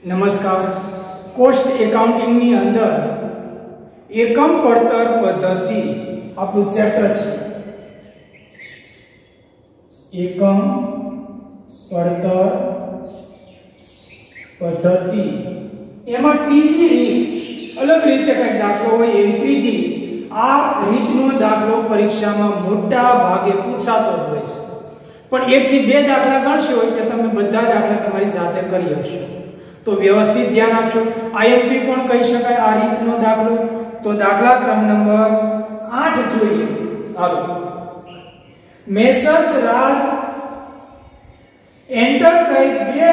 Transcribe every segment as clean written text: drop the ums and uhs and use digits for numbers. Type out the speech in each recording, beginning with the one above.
नमस्कार। Coast accounting ની અંદર એકમ પડતર પદ્ધતિ આપણું ચેપ્ટર છે। એકમ પડતર પદ્ધતિ એમાં ત્રીજી રીત અલગ રીતે કંઈક દાખલો હોય એવી ત્રીજી આ રીતનો દાખલો પરીક્ષામાં મોટા ભાગે પૂછાતો હોય છે, પણ એક થી બે દાખલા ગણશો એટલે તમે બધા દાખલા તમારી જાતે કરી શકશો। तो व्यवस्थित ध्यान आपशो। आईएमपी पण कही शकाय आ रीतनो दाखलो। तो दाखला क्रम नंबर 8 જોઈએ। હાલો, મેસર્સ રાજ એન્ટરપ્રાઇઝ બે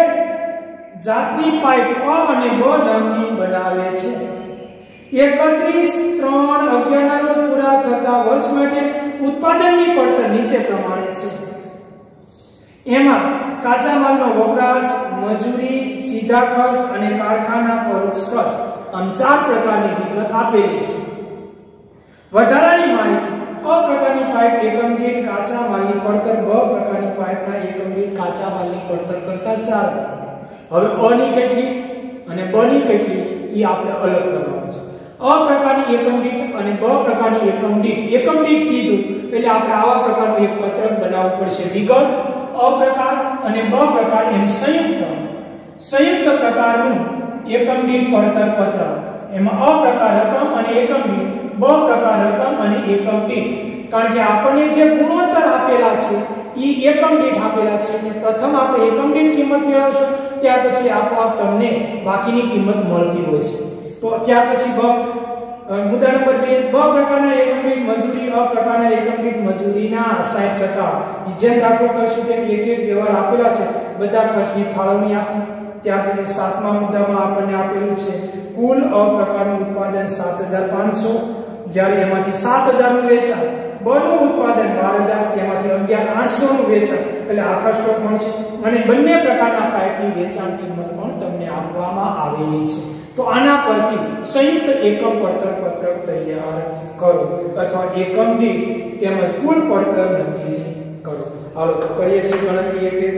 જાતની પાઇપ અ અને બ નામની બનાવે છે। 31/3/11 ના રોજ પૂરા થતા વર્ષ માટે ઉત્પાદનની પડતર નીચે પ્રમાણે છે। એમાં કાચા માલનો વપરાશ, મજૂરી, सीधा खर्च અને કારખાના પરોક્ષ ખર્ચ આમ ચાર પ્રકારની વિગત આપેલી છે। વધારાની માહિતી અ પ્રકારની પાઇપ એકમ દીઠ કાચા માલની પડતર, બ પ્રકારની પાઇપના એકમ દીઠ કાચા માલની પડતર કરતા 4 હવે અ ની કેટલી અને બ ની કેટલી ઈ આપણે અલગ કરવાનું છે। અ પ્રકારની એકમ દીઠ અને બ પ્રકારની એકમ દીઠ કીધું એટલે આપણે આવા પ્રકારનું એક પત્રક બનાવવું પડશે। વિગત અ પ્રકાર અને બ પ્રકાર એમ संयुक्त प्रकारનું એકમ દીઠ પડતર પત્રક। એમાં અ પ્રકાર રકમ અને એકમ દીઠ, બ પ્રકાર રકમ અને એકમ દીઠ। કારણ કે આપણને જે ગુણોત્તર આપેલા છે ઈ એકમ દીઠ આપેલા છે એટલે પ્રથમ આપણે એકમ દીઠ કિંમત મેળવશું, ત્યાર પછી આપોઆપ તમને બાકીની કિંમત મળતી હોય છે। તો ત્યાર પછી મુદ્દા નંબર 2 બ પ્રકારના એકમ દીઠ મજૂરી, અ પ્રકારના એકમ દીઠ મજૂરીના 60% જેમ દાખલો કરશું તેમ એક એક વ્યવહાર આપેલા છે, બધા ખર્ચની ફાળવણી આપો। ત્યાર પછી સાતમા મુદ્દામાં આપણને આપેલું છે કુલ અ પ્રકારનું ઉત્પાદન 7500, જ્યારે એમાંથી 7000 નું વેચાણ, બ નું ઉત્પાદન 12000, તેમાંથી 11800 નું વેચાણ એટલે આખા સ્ટોક મળશે અને બંને પ્રકારના પાઇપની વેચાણ કિંમત પણ તમને આપવામાં આવેલી છે। તો આના પરથી સંયુક્ત એકમ પડતર પત્રક તૈયાર કરો અથવા એકમ દીઠ તેમજ કુલ પડતર નક્કી કરો। હાલો તો કરીએ છીએ ગણતરી એક એક।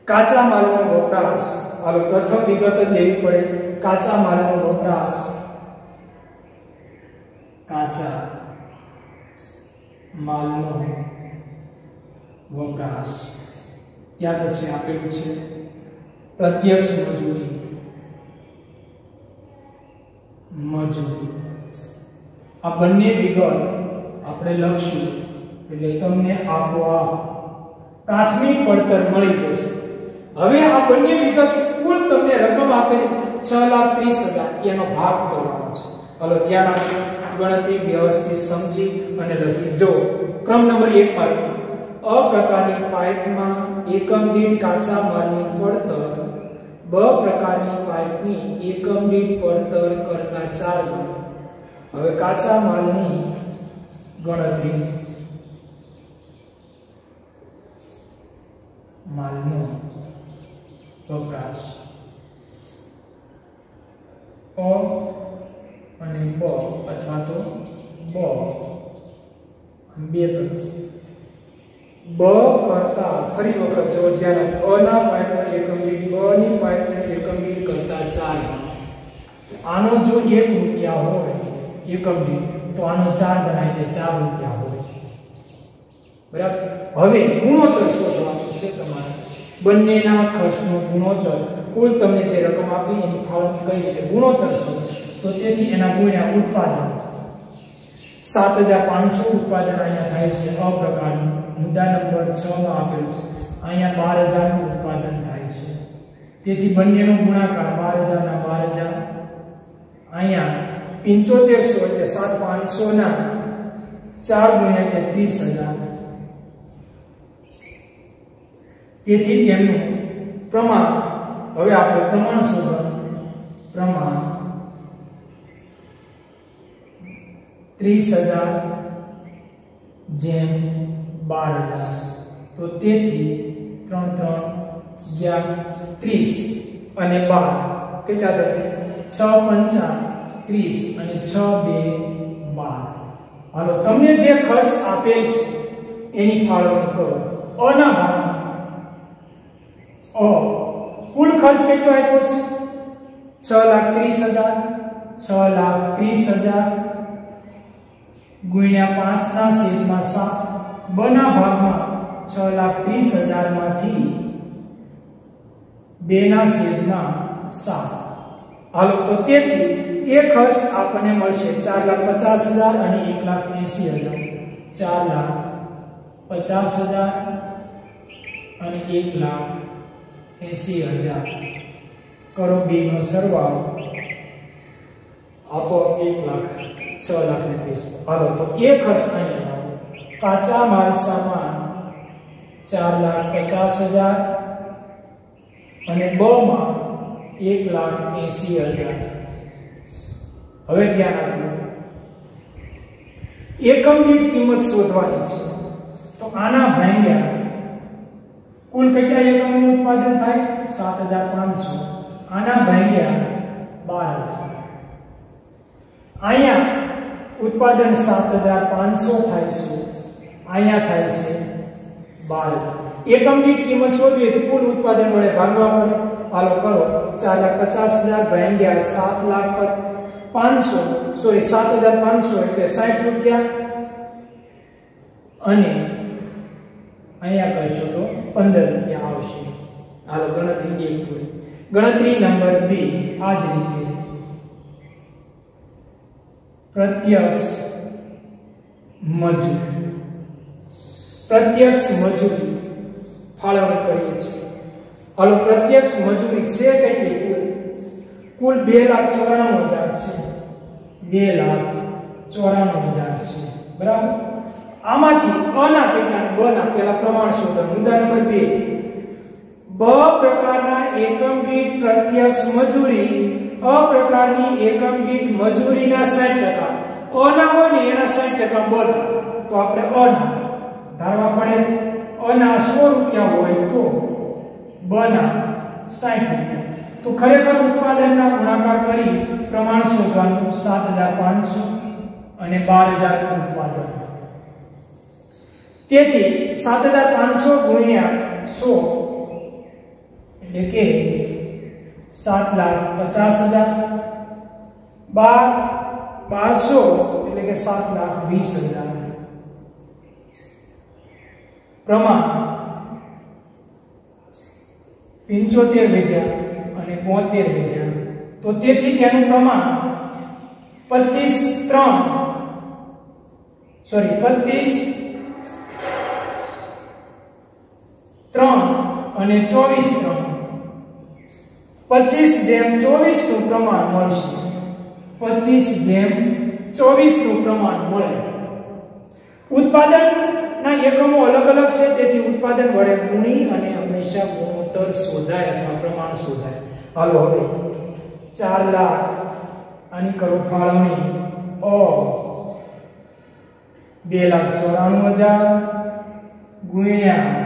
કાચા માલનો વપરાશ, હાલો પ્રથમ વિગત જ લેવી પડે। કાચા માલનો વપરાશ, કાચા માલનો વપરાશ, ત્યાર પછી આપેલું છે પ્રત્યક્ષ મજૂરી, આ બંને વિગત આપણે લખશું એટલે તમને આપોઆપ પ્રાથમિક પડતર મળી જશે। હવે આ બંને વિગત કુલ તમને રકમ આપેલી 6,30,000 એનો ભાગ કરવાનો છે। હાલો ધ્યાન આપજો, ગણતરી વ્યવસ્થિત સમજી અને લખી। જો ક્રમ નંબર 1 માં અ પ્રકારની પાઇપમાં એકમ દીઠ કાચા માલની પડતર, બ પ્રકારની પાઇપની એકમ દીઠ પડતર કરતા 4 હવે કાચા માલની ગણતરી, માલનો વપરાશ અ અને બ અથવા તો બ બે બ કરતા ફરી વખત જો ધ્યાન આપો અ ના પાઇપના એકમ દીઠ, બ ની પાઇપના એકમ દીઠ કરતા 4 આનો જો 1 રૂપિયા હોય એકમ દીઠ તો આનો 4 ગણાય એટલે 4 રૂપિયા હોય, બરાબર। હવે ગુણોત્તર શોધવાનું છે તમારે, બંનેના ખર્ચનો ગુણોત્તર, કુલ તમને જે રકમ આપી એની ફાળવણી કઈ રીતે ગુણોત્તર શોધો તો તેથી એના ગુણ્યા ઉત્પાદન 7500 ઉત્પાદન અહીંયા થાય છે અ પ્રકારનું। મુદ્દા નંબર 6 માં આપેલું છે અહીંયા 12000 નું ઉત્પાદન થાય છે, તેથી બંનેનો ગુણાકાર 12000 ના 12000 અહીંયા 7500 એટલે 7500 ના 4 ગુણ્યા એટલે 30000, તેથી તેમનું પ્રમાણ, હવે આપણે પ્રમાણ શોધવાનું, પ્રમાણ 30000 જેમ 12000 તો તેથી 3 3 11 30 અને 12 કેટલા થશે 6 5 30 અને 6 2 12। હાલો તમને જે ખર્ચ આપેલ છે એની ફાળવણી કરો। અ ના ભાગમાં અ કુલ ખર્ચ કેટલો આપ્યો છે 6,30,000 6,30,000 ગુણ્યા 5/7 બના ભાગમાં 6,30,000 માંથી 2/7 હાલો તો તેથી એ ખર્ચ આપણને મળશે 4,50,000 અને 1,80,000 4,50,000 અને 1,80,000 કરો બે નો સરવાળો આપો 1,06,30,000 હાલો તો એ ખર્ચ અહીંયા કાચા માલ સામાન 4,50,000 અને બ માં 1,80,000 હવે ધ્યાન આપો એકમ દીઠ કિંમત શોધવાની છે તો આના ભાગ્યા કુલ કેટલા એકમનું ઉત્પાદન થાય 7,500 આના ભાગ્યા 12 અહીંયા ઉત્પાદન 7,500 થાય છે અહીંયા થાય છે 12 એકમ દીઠ કિંમત શોધવી તો કુલ ઉત્પાદન વડે ભાગવા પડે હાલો કરો 4,50,000 ભાગ્યા 7,500 સોરી 7,500 એટલે 60 રૂપિયા અને અહીંયા કરશો તો 15 રૂપિયા આવશે હાલો ગણતરી 1 પૂરી ગણતરી નંબર 2 આ જ રીતે પ્રત્યક્ષ મજૂરી ફાળવણી કરીએ છીએ હાલો પ્રત્યક્ષ મજૂરી છે કેટલી કુલ 2,94,000 છે 2,94,000 છે બરાબર આમાંથી અના કેટલા બના પેલા પ્રમાણ શોધો મુદ્દા નંબર 2 બ પ્રકારના એકમ દીઠ પ્રત્યક્ષ મજૂરી અ પ્રકારની એકમ દીઠ મજૂરીના 60% અના હોય ને એના 60% બના તો આપણે અના ધારવા પડે અના 100 રૂપિયા હોય તો બના 60 રૂપિયા તો ખરેખર ઉત્પાદનના ગુણાકાર કરી પ્રમાણ શોધવાનું 7,500 અને 12,000 નું ઉત્પાદન તેથી 7,500 ગુણ્યા 100 એટલે કે 7,50,000 1200 એટલે કે 7,20,000 પ્રમાણ 75 વધ્યા અને 72 વધ્યા તો તેથી તેનું પ્રમાણ 25 3 અને 24 25:24 નું પ્રમાણ મળશે 25:24 નું પ્રમાણ મળે ઉત્પાદનના એકમો અલગ અલગ છે તેથી ઉત્પાદન વડે ગુણી અને હંમેશા ગુણોત્તર શોધાય અથવા પ્રમાણ શોધાય હાલો હવે 4 લાખ આની કરો ફાળવણી 2,94,000 ગુણ્યા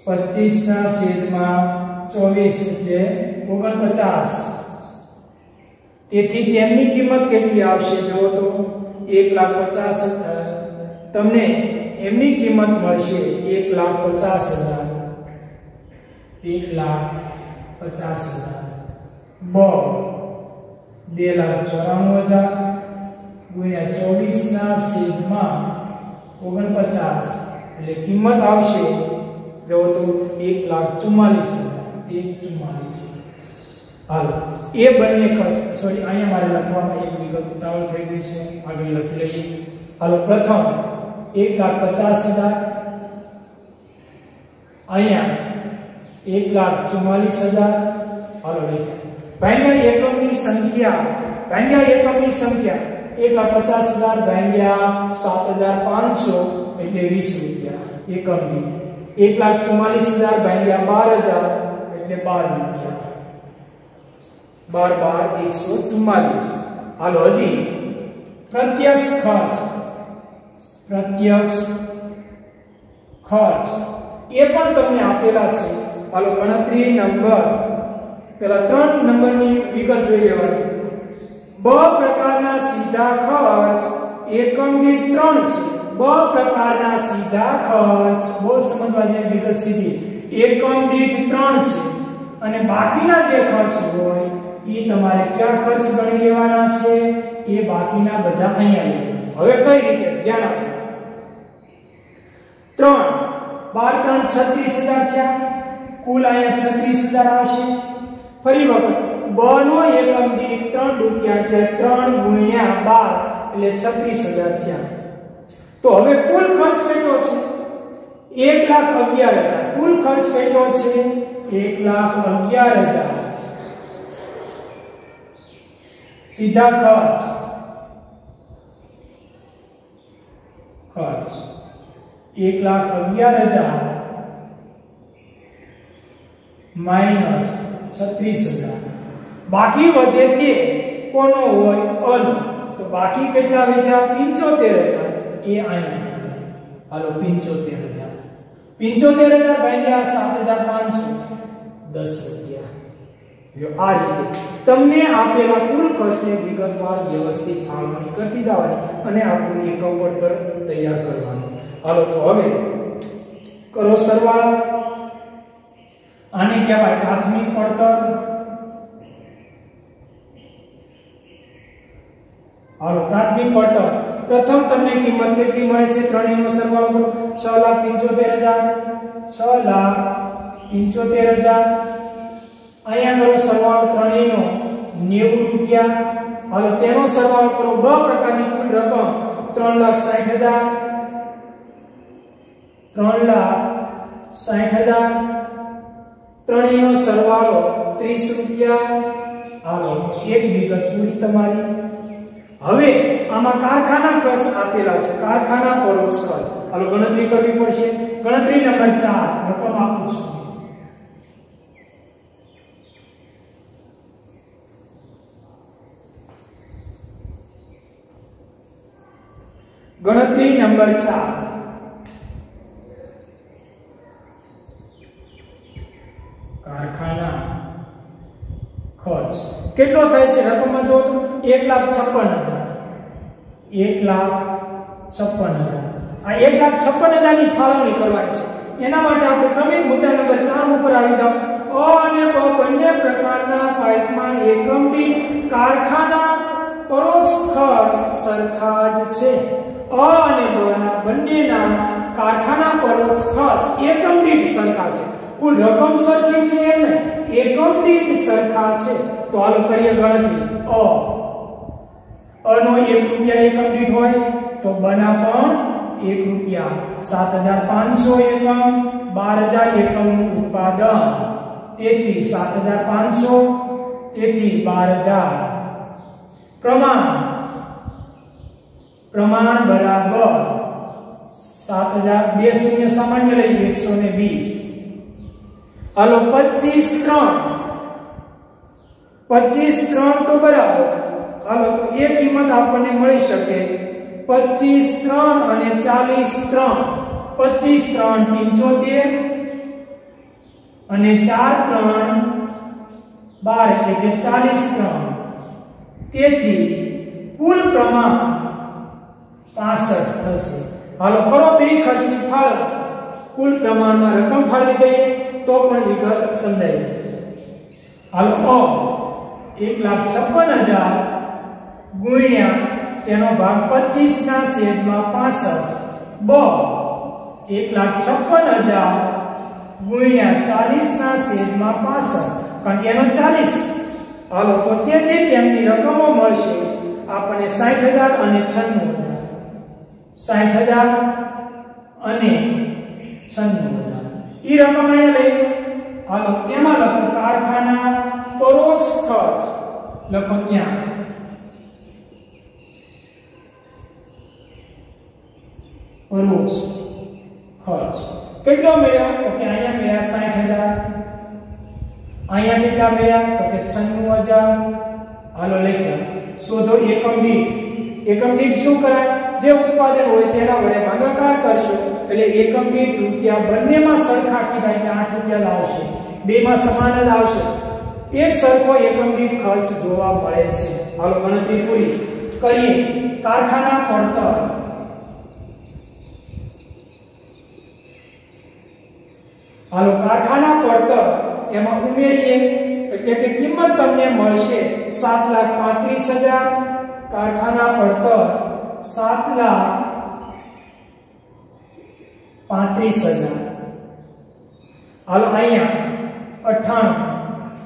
25/24 એટલે 49 તેથી તેમની કિંમત કેટલી આવશે જો તો 1,50,000 તમને એમની કિંમત મળશે 1,50,000 1,50,000 બ 2,94,000 ગુણ્યા 24/49 એટલે કિંમત આવશે જો તો 1,44,000 હાલો એ બંને ખર્ચ સોરી અહીંયા મારે લખવામાં એક વિગત ઉતાવળ થઈ ગઈ છે આગળ લખી લઈએ હાલો પ્રથમ 1,50,000 અહીંયા 1,44,000 હાલો લખીએ ભાગ્યા એકમની સંખ્યા 1,50,000 ભાગ્યા 7,500 એટલે 20 રૂપિયા એકમ દીઠ 1,44,000 ભાગ્યા 12,000 એટલે 12 રૂપિયા 12,144 હાલો હજી પ્રત્યક્ષ ખર્ચ એ પણ તમને આપેલા છે હાલો ગણતરી નંબર પેલા 3 નંબરની વિગત જોઈ લેવાની બ પ્રકારના સીધા ખર્ચ એકમ દીઠ 3 છે બ પ્રકારના સીધા ખર્ચ બહુ સમજવાની વિગત સીધી એકમ દીઠ 3 છે અને બાકીના જે ખર્ચ હોય એ તમારે ક્યાં ખર્ચ ગણી લેવાના છે એ બાકીના બધા અહીંયા લેવાના હવે કઈ રીતે ધ્યાન આપો 3 12 3 36000 થયા કુલ અહીંયા 36000 આવશે ફરી વખત બ નો એકમ દીઠ 3 રૂપિયા એટલે 3 ગુણ્યા 12 એટલે 36000 થયા તો હવે કુલ ખર્ચ કેટલો છે 1,11,000 કુલ ખર્ચ કેટલો છે 1,11,000 સીધા ખર્ચ 1,11,000 માઈનસ 36,000 બાકી વધે તે કોનો હોય અન તો બાકી કેટલા વધ્યા 75,000 એ અહીંયા હાલો 75,000 ભાગ્યા 7,500 10 રૂપિયા જો આ રીતે તમને આપેલા કુલ ખર્ચને વિગતવાર વ્યવસ્થિત ફાળવણી કરતી જવાની અને આપણું એકમ વળતર તૈયાર કરવાનું હાલો તો હવે કરો સરવાળો આને કહેવાય પ્રાથમિક પડતર હાલો પ્રાથમિક પડતર પ્રથમ તમને કિંમત કેટલી મળે છે ત્રણેયનો સરવાળો કરો 6,75,000 અહીંયા કરો સરવાળો ત્રણેયનો 90 રૂપિયા હાલો તેનો સરવાળો કરો બ પ્રકારની કુલ રકમ 3,60,000 ત્રણેયનો સરવાળો 30 રૂપિયા હાલો એક વિગત પૂરી તમારી હવે આમાં કારખાના ખર્ચ આપેલા છે કારખાના પરોક્ષ ખર્ચ હાલો ગણતરી કરવી પડશે ગણતરી નંબર 4 રકમ આપું છું ગણતરી નંબર 4 કારખાના ખર્ચ કેટલો થાય છે રકમમાં જો તો 1,56,000 આ 1,56,000 ની ફાળવણી કરવાની છે એના માટે આપણે ક્રમિક મુદ્દા નંબર 4 ઉપર આવી જાવ અ અને બ બંને પ્રકારના પાઇપમાં એકમ દીઠ કારખાના પરોક્ષ ખર્ચ સરખા જ છે અ અને બ ના બંનેના કારખાના પરોક્ષ ખર્ચ એકમ દીઠ સરખા છે કુલ રકમ સરખી છે એમ ને એકમ દીઠ સરખા છે તો હાલો કરીએ ગણતરી અ નો 1 રૂપિયા એકમ દીઠ હોય તો બ ના પણ 1 રૂપિયા 7,500 એકમ 12,000 એકમનું ઉત્પાદન તેથી 7,500 તેથી 12,000 પ્રમાણ બરાબર 7,000 બે શૂન્ય સામાન્ય લઈ 120 હાલો 25,3 તો બરાબર હાલો તો એ કિંમત આપણને મળી શકે 25,3 અને 40,3 25,3 75 અને 4,3 12 એટલે કે 40,3 તેથી કુલ પ્રમાણ 65 થશે હાલો કરો બે ખર્ચની ફાળવણી કુલ પ્રમાણમાં રકમ ફાળવી દઈએ તો પણ વિગત સમજાય હાલો 1,56,000 ગુણ્યા તેનો ભાગ 25 ના છેદમાં 65 બ 1,56,000 ગુણ્યા 40 ના છેદમાં 65 કારણ કે એનો 40 હાલો તો તેથી તેમની રકમો મળશે આપણને 60,000 અને 96,000 60,000 અને 96,000 ઈ રકમ અહીંયા લઈ હાલો તેમાં લખો કારખાના પરોક્ષ ખર્ચ લખો ત્યાં પરોક્ષ ખર્ચ કેટલો મળ્યો તો કે અહીંયા મળ્યા 60,000 અહીંયા કેટલા મળ્યા તો કે 96,000 હાલો લખ્યા શોધો એકમ દીઠ શું કરાય જે ઉત્પાદન હોય તેના વડે ભાગાકાર કરશો એટલે એકમ દીઠ રૂપિયા બંનેમાં સરખા કીધા એટલે 8 રૂપિયા લાવશે બેમાં સમાન જ આવશે એક સરખો એકમ દીઠ ખર્ચ જોવા મળે છે હાલો ગણતરી પૂરી કરીએ કારખાના પડતર હાલો કારખાના પડતર એમાં ઉમેરીએ એટલે કે કિંમત તમને મળશે 7,35,000 કારખાના પડતર 7,35,000 હાલો અહીંયા 98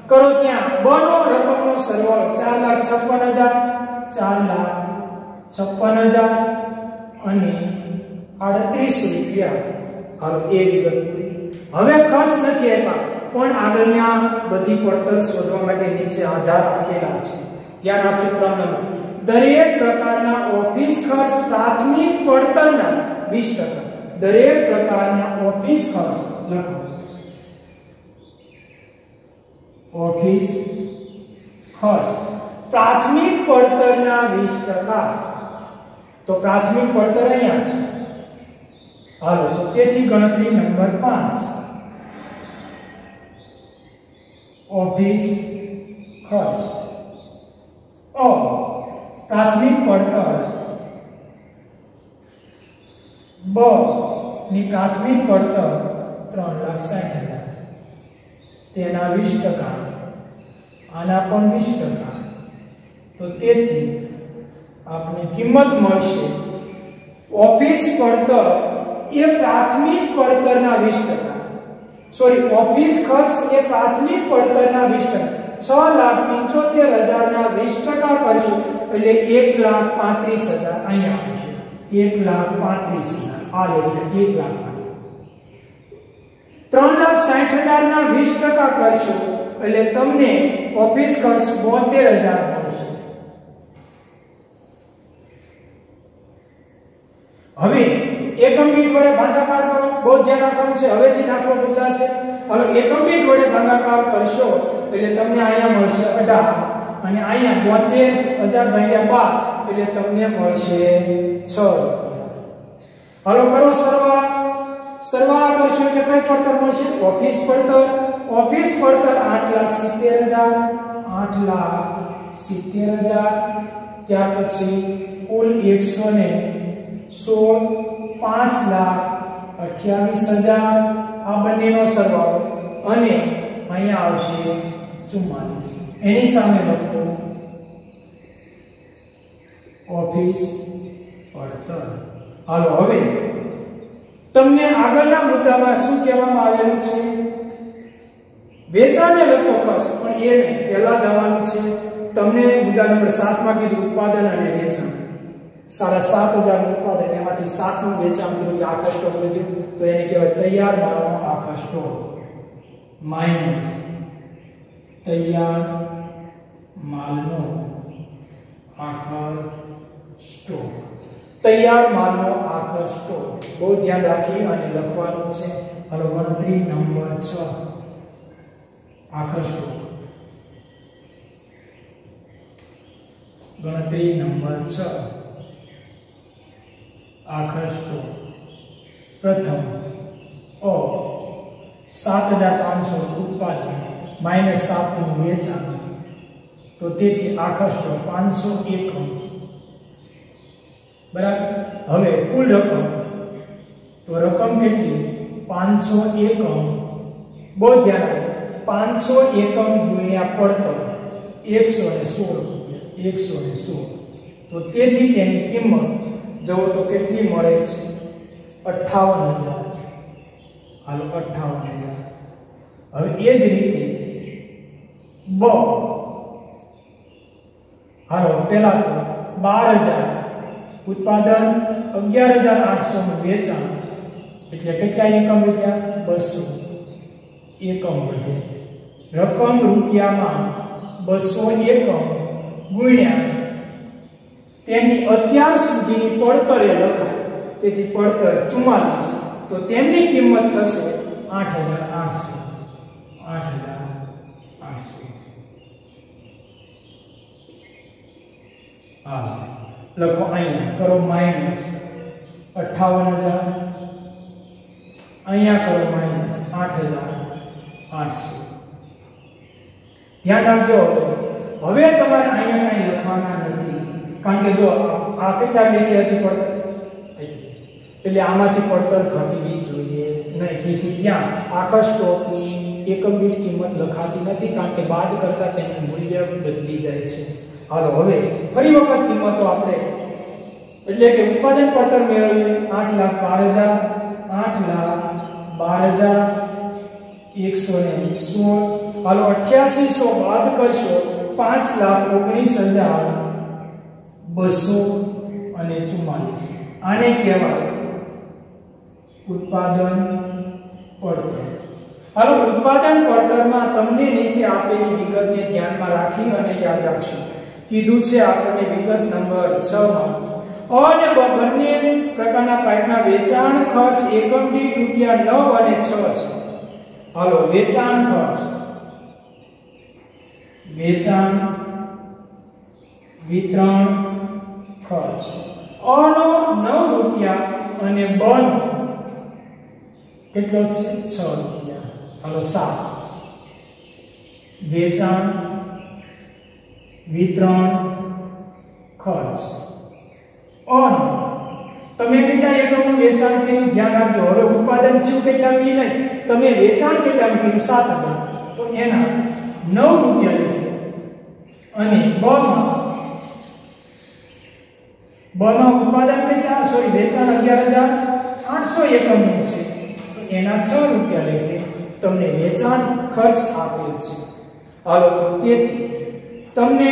કરો ત્યાં બ નો રકમનો સરવાળો 4,56,000 અને 38 રૂપિયા હાલો એ વિગત પૂરી હવે ખર્ચ નથી આપ્યા પણ આગળના બધી પડતર શોધવા માટે નીચે આધાર આપેલા છે ધ્યાન આપજો ક્રમ નંબર દરેક પ્રકારના ઓફિસ ખર્ચ પ્રાથમિક પડતરના 20% દરેક પ્રકારના ઓફિસ ખર્ચ લખો ઓફિસ ખર્ચ પ્રાથમિક પડતરના 20% તો પ્રાથમિક પડતર અહીંયા છે હાલો તો તેથી ગણતરી નંબર 5 ઓફિસ ખર્ચ પ્રાથમિક પડતર બ ની પ્રાથમિક પડતર 3,60,000 તેના 20% આના પણ 20% તો તેથી આપને કિંમત મળશે ઓફિસ પડતર એ પ્રાથમિક પડતરના 20% સોરી ઓફિસ ખર્ચ એ પ્રાથમિક પડતરના 20% 6,75,000 ના 20% કરશું એટલે 1,35,000 અહીંયા આવશે 1,35,000 આ લેખે 3,60,000 ના 20% કરશું એટલે તમને ઓફિસ ખર્ચ 72,000 મળશે હવે એકમ દીઠ વડે ભાગાકાર કરો બહુ ધ્યાન રાખવાનું છે હવેથી દાખલો બદલાશે હવે એકમ દીઠ વડે ભાગાકાર કરશો એટલે તમને અહીંયા મળશે 18 અને અહીંયા 72,000 ભાગ્યા 12 એટલે તમને મળશે 6 રૂપિયા હાલો કરો સરવાળા કરશો એટલે કઈ પડતર મળશે ઓફિસ પડતર 8,70,000 ત્યાર પછી કુલ 116 5,28,000 આ બંનેનો સરવાળો અને અહીંયા આવશે 44 એની સામે લખો ઓફિસ પડતર હાલો હવે તમને આગળના મુદ્દામાં શું કહેવામાં આવેલું છે વેચાણને લગતો ખર્ચ પણ એ નહીં પહેલા જવાનું છે તમને મુદ્દા નંબર 7 માં કીધું ઉત્પાદન અને વેચાણ 7,500 નું ઉત્પાદન એમાંથી 7 નું વેચાણ થયું એટલે આખા સ્ટોક લીધું તો એને કહેવાય તૈયાર માલનો આખા સ્ટોક માઈનસ તૈયાર માલનો આખા સ્ટોક તૈયાર માલનો આખા સ્ટોક બહુ ધ્યાન રાખી અને લખવાનું છે હાલો ગણતરી નંબર 6 આખા સ્ટોક ગણતરી નંબર 6 આખા સ્ટોક પ્રથમ 7,500 ઉત્પાદન માઈનસ 7 નું વેચાણ તો તેથી આખા સ્ટોક 500 એકમ બરાબર હવે કુલ રકમ તો રકમ કેટલી 500 એકમ બહુ ધ્યાન રાખો 500 એકમ ગુણ્યા પડતર 116 તો તેથી તેની કિંમત જો તો કેટલી મળે છે 58,000 હાલો 58,000 હવે એ જ રીતે બ હાલો પહેલા 12,000 ઉત્પાદન 11,800 નું વેચાણ એટલે કેટલા એકમ વધ્યા 200 એકમ વધે રકમ રૂપિયામાં 200 એકમ ગુણ્યા તેમની અત્યાર સુધીની પડતર એ લખાય તેથી પડતર 44 તો તેમની કિંમત થશે 8,800 લખો અહીંયા કરો માઈનસ 58,000 અહીંયા કરો માઈનસ 8,800 ધ્યાન રાખજો હવે તમારે અહીંયા કઈ લખવાના નથી કારણ કે જો આ કેટલા લેખી હતી પડતર એટલે આમાંથી પડતર ઘટવી જોઈએ નહીં તેથી ત્યાં આખા સ્ટોકની એકમ દીઠ કિંમત લખાતી નથી કારણ કે બાદ કરતા તેનું મૂલ્ય બદલી જાય છે. હાલો હવે ફરી વખત કિંમતો આપણે એટલે કે ઉત્પાદન પડતર મેળવીએ 8,12,116. હાલો 8800 બાદ કરશો 5,19,244. આને કહેવાય ઉત્પાદન પડતર. હાલો ઉત્પાદન પડતરમાં તમને નીચે આપેલી વિગતને ધ્યાનમાં રાખી અને યાદ રાખશો. કીધું છે આપણને વિગત નંબર 6 માં અને બંને પ્રકારના પાઇપના વેચાણ ખર્ચ એકમ દીઠ રૂપિયા 9 અને 6 છે. હાલો વેચાણ ખર્ચ, વેચાણ વિતરણ ખર્ચ અનો 9 રૂપિયા અને બનો કેટલો છે 6 રૂપિયા. હાલો 7 વેચાણ વિતરણ ખર્ચ અનો તમે કેટલા એકમનું વેચાણ કર્યું ધ્યાન રાખજો. હવે ઉત્પાદન થયું કેટલાનું ઈ નહીં, તમે વેચાણ કેટલાનું કર્યું 7,000 તો એના 9 રૂપિયા લખો અને બમાં ઉત્પાદન કેટલા સોરી વેચાણ 11,800 એકમનું છે તો એના 6 રૂપિયા લખે તમને વેચાણ ખર્ચ આપેલ છે. હાલો તો તેથી તમને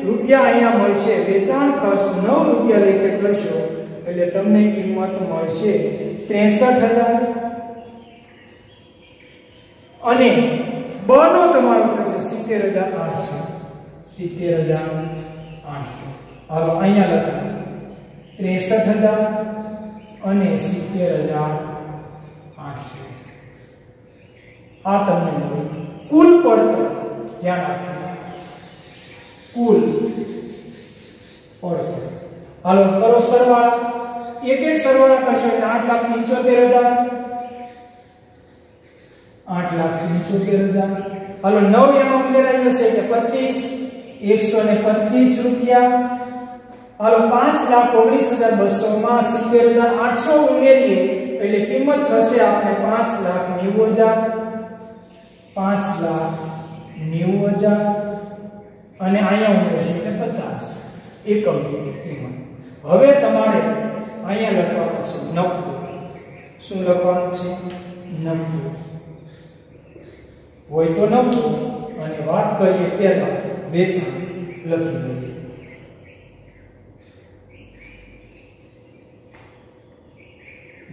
રૂપિયા અહીંયા મળશે વેચાણ ખર્ચ 9 રૂપિયા લખે કરશો એટલે તમને કિંમત મળશે 63,000 અને બનો તમારો થશે 70,800. 70,800. હાલો અહીંયા લખાય 63,000 અને 70,800. આ તમને મળ્યું કુલ પડતર. ધ્યાન રાખજો કુલ પડતર. હાલો કરો સરવાળા, એક એક સરવાળા કરશો એટલે 8,75,000. 8,75,000. હાલો 9 એમાં ઉમેરાઈ જશે એટલે 25,125 રૂપિયા. હાલો 5,19,200 માં 70,800 ઉમેરીએ એટલે કિંમત થશે આપણે 5,90,000. 5,90,000 અને અહીંયા ઉમેરશું એટલે 50 એકમ દીઠ કિંમત. હવે તમારે અહીંયા લખવાનું છે નફો. શું લખવાનું છે? નફો હોય તો નફો અને વાત કરીએ પહેલા વેચાણ લખી દઈએ.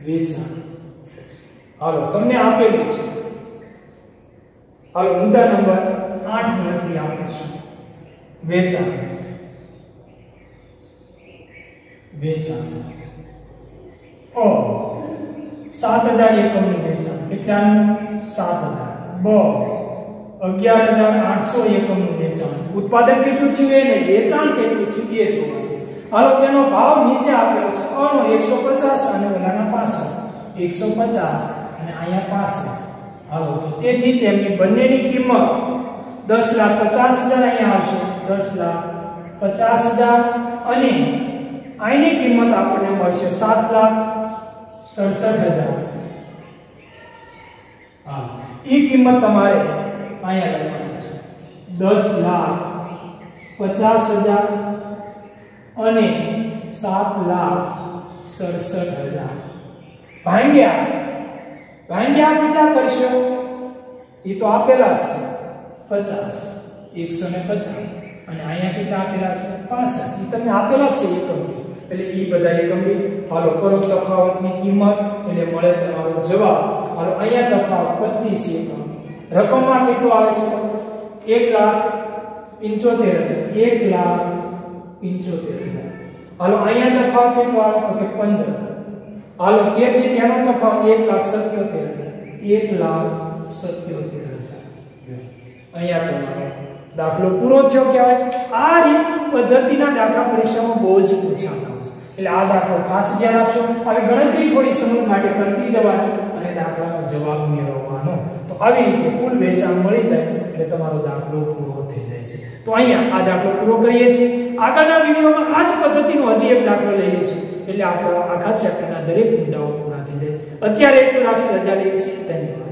વેચાણ હાલો તમને આપેલું છે. હાલો મુદ્દા નંબર 8 ગણતરી આપું છું. વેચાણ ઓ 7,000 એકમનું વેચાણ કેટલાનું 7,000. બ 11,800 એકમનું વેચાણ. ઉત્પાદન કેટલું થયું એ નહીં, વેચાણ કેટલું થયું એ જોવાનું. હાલો તેનો ભાવ નીચે આપેલો છે. અનો 150 અને ઓલાના 65. 150 અને અહીંયા 65. હાલો તેથી તેમની બંનેની કિંમત 10,50,000 અહીંયા આવશે. 10,50,000 અને આની કિંમત આપણને મળશે 7,67,000. હા ઈ કિંમત તમારે અહીંયા લખવાની છે 10,50,000 અને 7,67,000 ભાંગ્યા કેટલા કરશો એ તો આપેલા છે 50 150 અને અહીંયા કેટલા આપેલા છે 65 એ તમને આપેલા છે એકમ એટલે ઈ બધા એકમ. હાલો કરો તફાવતની કિંમત એટલે મળે તમારો જવાબ. હાલો અહીંયા તફાવત 25 એકમ. રકમમાં કેટલું આવે છે 1,75,000. 1,75,000. હાલો અહીંયા તફાવત કેટલો આવે તો કે 15. હાલો તેથી તેનો તફાવત 1,77,000. 1,77,000. અહીંયા તમારો દાખલો પૂરો થયો. કહેવાય આ રીત પદ્ધતિના દાખલા પરીક્ષામાં બહુ જ પૂછાતા હોય એટલે આ દાખલો ખાસ ધ્યાન આપજો. હવે ગણતરી થોડી સમજ માટે કરતી જવાની અને દાખલાનો જવાબ મેળવવાનો. તો આવી રીતે કુલ વેચાણ મળી જાય એટલે તમારો દાખલો પૂરો થઈ જાય છે. તો અહીંયા આ દાખલો પૂરો કરીએ છીએ. આગળના વિડિયોમાં આ જ પદ્ધતિનો હજી એક દાખલો લઈ લઈશું એટલે આપણો આખા ચેપ્ટરના દરેક મુદ્દાઓ પૂરા થઈ જાય. અત્યારે એટલું રાખી રજા લઈએ છીએ. ધન્યવાદ.